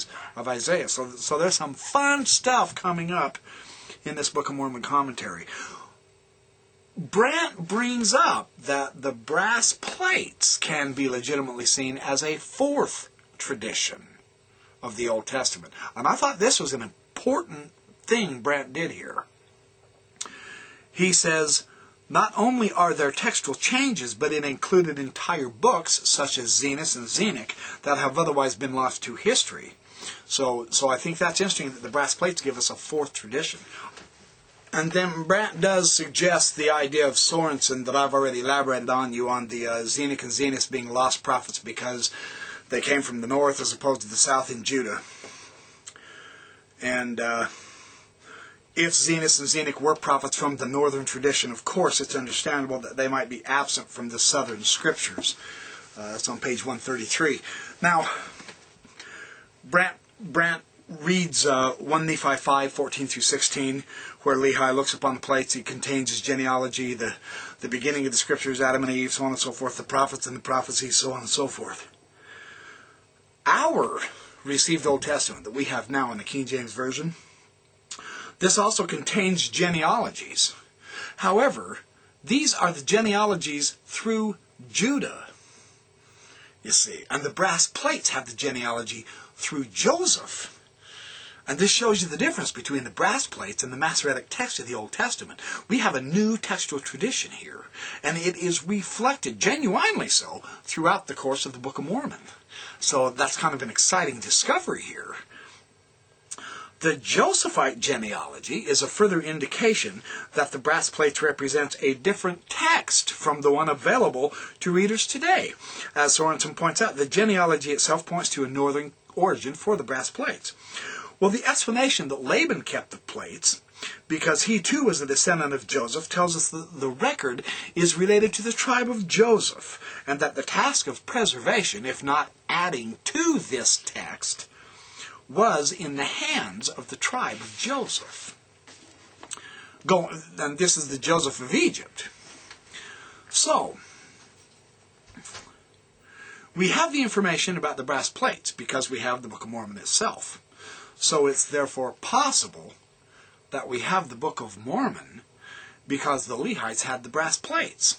teachings of Isaiah. So there's some fun stuff coming up in this Book of Mormon commentary. Brant brings up that the brass plates can be legitimately seen as a fourth tradition of the Old Testament. And I thought this was an important thing Brant did here. He says, not only are there textual changes, but it included entire books, such as Zenos and Zenock, that have otherwise been lost to history. So I think that's interesting that the brass plates give us a fourth tradition. And then Brant does suggest the idea of Sorensen that I've already elaborated on you on the Zenock and Zenos being lost prophets because they came from the north as opposed to the south in Judah. And if Zenos and Zenock were prophets from the northern tradition, of course it's understandable that they might be absent from the southern scriptures. That's on page 133. Now, Brant reads 1 Nephi 5, 14 through 16, where Lehi looks upon the plates. He contains his genealogy, the beginning of the scriptures, Adam and Eve, so on and so forth, the prophets and the prophecies, so on and so forth. Our received Old Testament that we have now in the King James Version, this also contains genealogies. However, these are the genealogies through Judah, you see, and the brass plates have the genealogy through Joseph. And this shows you the difference between the brass plates and the Masoretic text of the Old Testament. We have a new textual tradition here, and it is reflected, genuinely so, throughout the course of the Book of Mormon. So that's kind of an exciting discovery here. The Josephite genealogy is a further indication that the brass plates represents a different text from the one available to readers today. As Sorensen points out, the genealogy itself points to a northern origin for the brass plates. Well, the explanation that Laban kept the plates, because he too was a descendant of Joseph, tells us that the record is related to the tribe of Joseph, and that the task of preservation, if not adding to this text, was in the hands of the tribe of Joseph. And this is the Joseph of Egypt. So, we have the information about the brass plates because we have the Book of Mormon itself. So it's therefore possible that we have the Book of Mormon because the Lehites had the brass plates.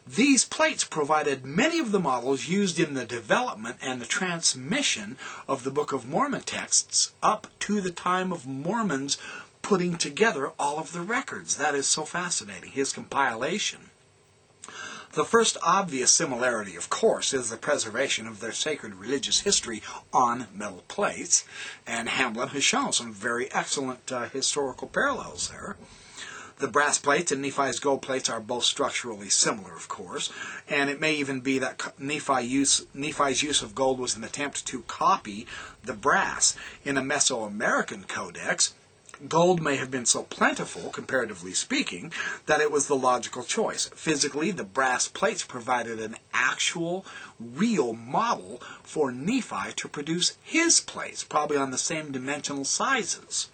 These plates provided many of the models used in the development and the transmission of the Book of Mormon texts up to the time of Mormon's putting together all of the records. That is so fascinating, his compilation. The first obvious similarity, of course, is the preservation of their sacred religious history on metal plates, and Hamblin has shown some very excellent historical parallels there. The brass plates and Nephi's gold plates are both structurally similar, of course, and it may even be that Nephi's use of gold was an attempt to copy the brass. In a Mesoamerican codex, gold may have been so plentiful, comparatively speaking, that it was the logical choice. Physically, the brass plates provided an actual, real model for Nephi to produce his plates, probably on the same dimensional sizes.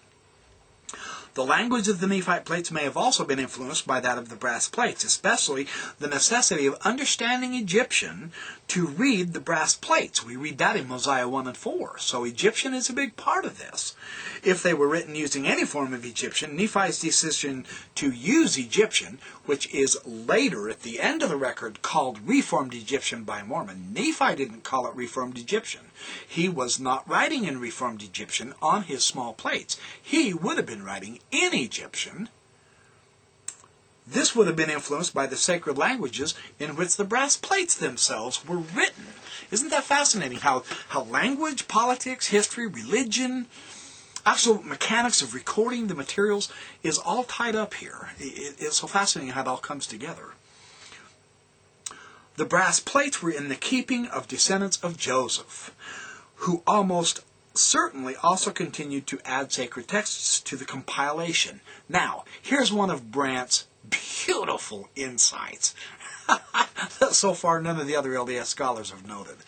The language of the Nephite plates may have also been influenced by that of the brass plates, especially the necessity of understanding Egyptian to read the brass plates. We read that in Mosiah 1 and 4. So Egyptian is a big part of this. If they were written using any form of Egyptian, Nephi's decision to use Egyptian, which is later at the end of the record called Reformed Egyptian by Mormon. Nephi didn't call it Reformed Egyptian. He was not writing in Reformed Egyptian on his small plates. He would have been writing in Egyptian. This would have been influenced by the sacred languages in which the brass plates themselves were written. Isn't that fascinating how language, politics, history, religion, actual mechanics of recording the materials is all tied up here. It's so fascinating how it all comes together. The brass plates were in the keeping of descendants of Joseph, who almost certainly also continued to add sacred texts to the compilation. Now, here's one of Brant's beautiful insights that so far none of the other LDS scholars have noted.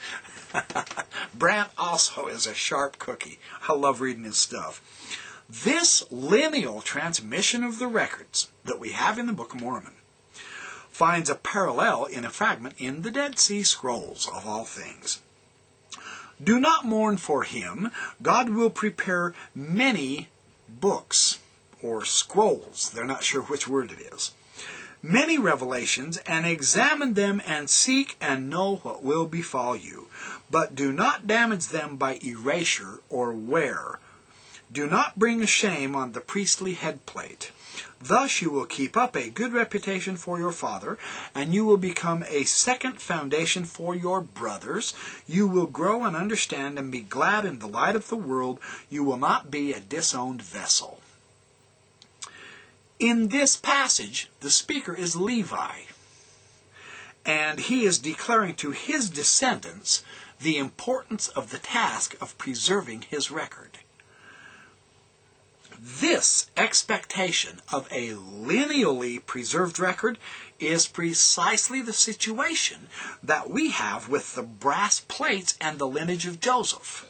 Brant also is a sharp cookie. I love reading his stuff. This lineal transmission of the records that we have in the Book of Mormon finds a parallel in a fragment in the Dead Sea Scrolls, of all things. Do not mourn for him. God will prepare many books, or scrolls, they're not sure which word it is, many revelations, and examine them and seek and know what will befall you. But do not damage them by erasure or wear. Do not bring shame on the priestly headplate. Thus you will keep up a good reputation for your father, and you will become a second foundation for your brothers. You will grow and understand and be glad in the light of the world. You will not be a disowned vessel. In this passage, the speaker is Levi, and he is declaring to his descendants the importance of the task of preserving his record. This expectation of a lineally preserved record is precisely the situation that we have with the brass plates and the lineage of Joseph.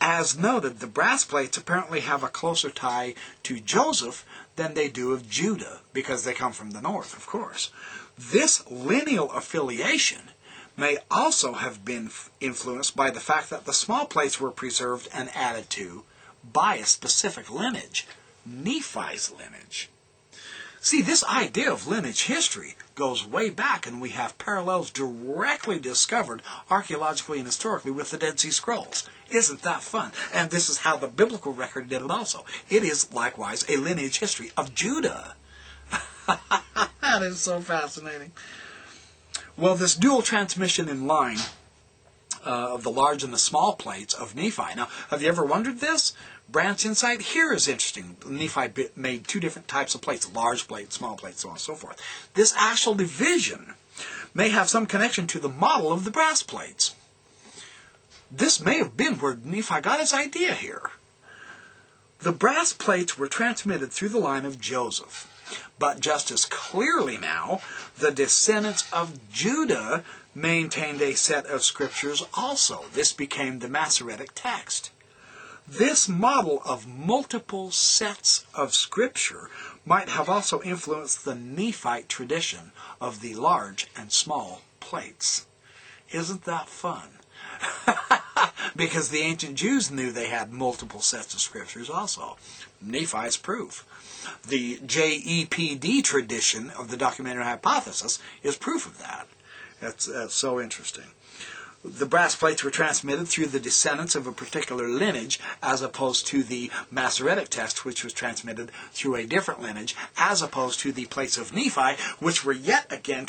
As noted, the brass plates apparently have a closer tie to Joseph than they do of Judah, because they come from the north, of course. This lineal affiliation may also have been influenced by the fact that the small plates were preserved and added to by a specific lineage, Nephi's lineage. See, this idea of lineage history goes way back, and we have parallels directly discovered archaeologically and historically with the Dead Sea Scrolls. Isn't that fun? And this is how the biblical record did it also. It is likewise a lineage history of Judah. That is so fascinating. Well, this dual transmission in line of the large and the small plates of Nephi. Now, have you ever wondered this? Branch insight here is interesting. Nephi made two different types of plates, large plates, small plates, so on and so forth. This actual division may have some connection to the model of the brass plates. This may have been where Nephi got his idea here. The brass plates were transmitted through the line of Joseph. But just as clearly now, the descendants of Judah maintained a set of scriptures also. This became the Masoretic text. This model of multiple sets of scripture might have also influenced the Nephite tradition of the large and small plates. Isn't that fun? Because the ancient Jews knew they had multiple sets of scriptures also. Nephi's proof. The JEPD tradition of the documentary hypothesis is proof of that. That's so interesting. The brass plates were transmitted through the descendants of a particular lineage, as opposed to the Masoretic text, which was transmitted through a different lineage, as opposed to the plates of Nephi, which were yet again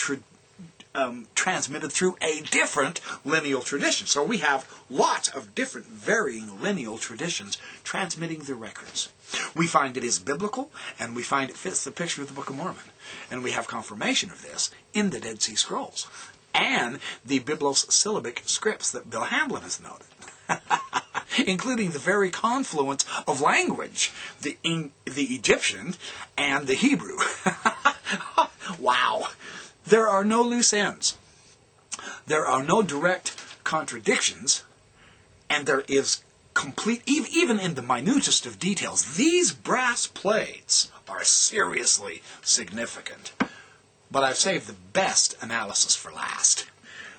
transmitted through a different lineal tradition. So we have lots of different varying lineal traditions transmitting the records. We find it is biblical, and we find it fits the picture of the Book of Mormon. And we have confirmation of this in the Dead Sea Scrolls and the Biblos-syllabic scripts that Bill Hamblin has noted, including the very confluence of language, the Egyptian and the Hebrew. Wow! There are no loose ends. There are no direct contradictions, and there is complete, even in the minutest of details, these brass plates are seriously significant. But I've saved the best analysis for last.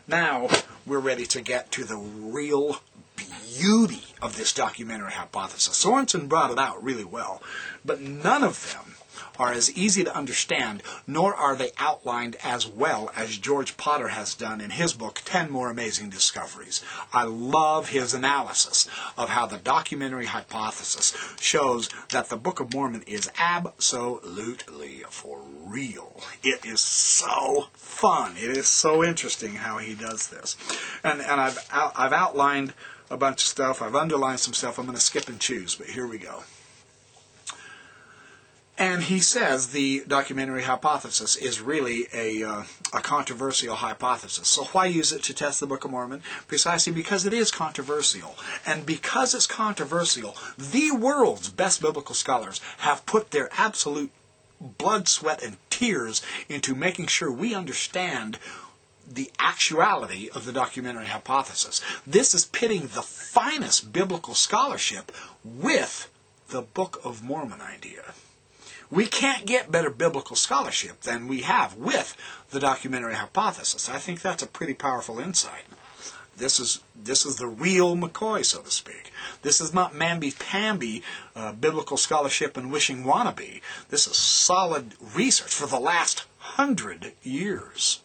Now we're ready to get to the real beauty of this documentary hypothesis. Sorensen brought it out really well, but none of them are as easy to understand, nor are they outlined as well as George Potter has done in his book, 10 More Amazing Discoveries. I love his analysis of how the documentary hypothesis shows that the Book of Mormon is absolutely for real. It is so fun. It is so interesting how he does this. And I've outlined a bunch of stuff. I've underlined some stuff. I'm going to skip and choose, but here we go. And he says the documentary hypothesis is really a controversial hypothesis. So why use it to test the Book of Mormon? Precisely because it is controversial. And because it's controversial, the world's best biblical scholars have put their absolute blood, sweat, and tears into making sure we understand the actuality of the documentary hypothesis. This is pitting the finest biblical scholarship with the Book of Mormon idea. We can't get better biblical scholarship than we have with the documentary hypothesis. I think that's a pretty powerful insight. This is the real McCoy, so to speak. This is not mamby-pamby biblical scholarship and wishing wannabe. This is solid research for the last 100 years.